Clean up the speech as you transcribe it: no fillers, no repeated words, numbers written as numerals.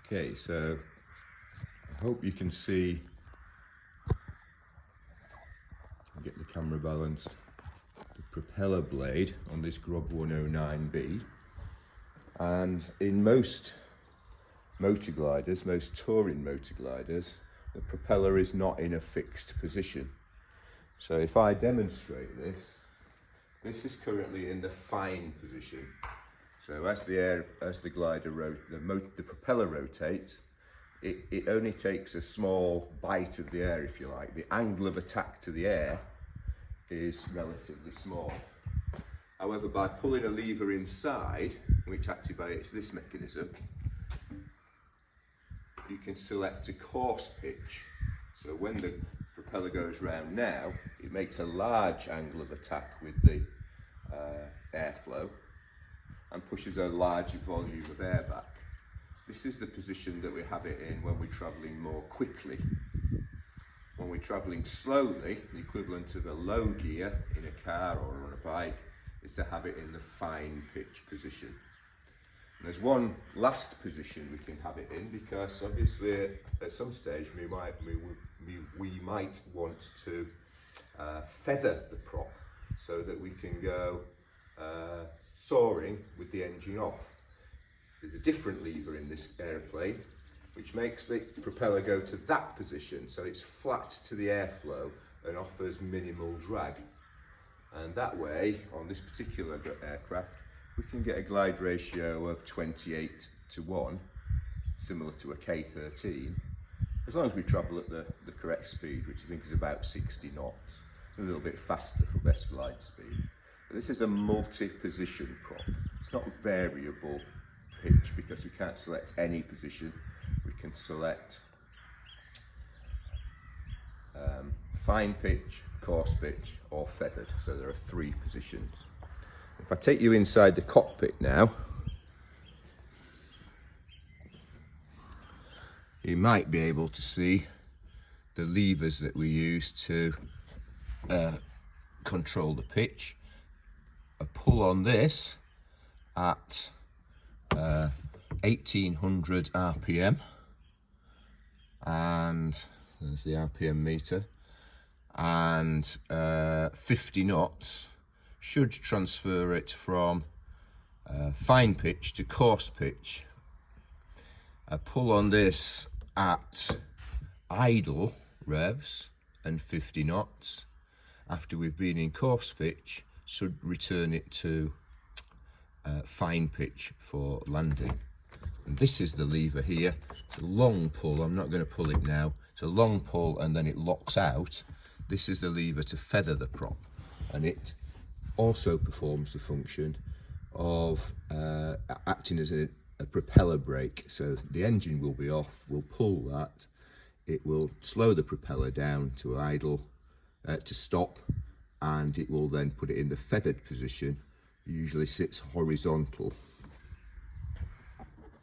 Okay, so I hope you can see, get the camera balanced, the propeller blade on this Grob 109B. And in most motorgliders, most touring motorgliders, the propeller is not in a fixed position. So if I demonstrate this, this is currently in the fine position. So as the propeller rotates, it only takes a small bite of the air, if you like. The angle of attack to the air is relatively small. However, by pulling a lever inside, which activates this mechanism, you can select a course pitch. So when the propeller goes round now, it makes a large angle of attack with the airflow and pushes a larger volume of air back. This is the position that we have it in when we're travelling more quickly. When we're travelling slowly, the equivalent of a low gear in a car or on a bike is to have it in the fine pitch position. And there's one last position we can have it in, because obviously at some stage we might want to feather the prop so that we can go soaring with the engine off. There's a different lever in this aeroplane which makes the propeller go to that position, so it's flat to the airflow and offers minimal drag. And that way, on this particular aircraft, we can get a glide ratio of 28:1, similar to a K-13, as long as we travel at the correct speed, which I think is about 60 knots, a little bit faster for best glide speed. But this is a multi-position prop. It's not variable pitch because we can't select any position. We can select fine pitch, coarse pitch, or feathered. So there are 3 positions. If I take you inside the cockpit now, you might be able to see the levers that we use to control the pitch. A pull on this at 1800 RPM, and there's the RPM meter, and 50 knots should transfer it from fine pitch to coarse pitch. A pull on this at idle revs and 50 knots after we've been in coarse pitch should return it to fine pitch for landing. And this is the lever here. It's a long pull. I'm not going to pull it now. It's a long pull and then it locks out. This is the lever to feather the prop, and it also performs the function of acting as a propeller brake. So the engine will be off, we'll pull that, it will slow the propeller down to idle, to stop, and it will then put it in the feathered position. Usually sits horizontal.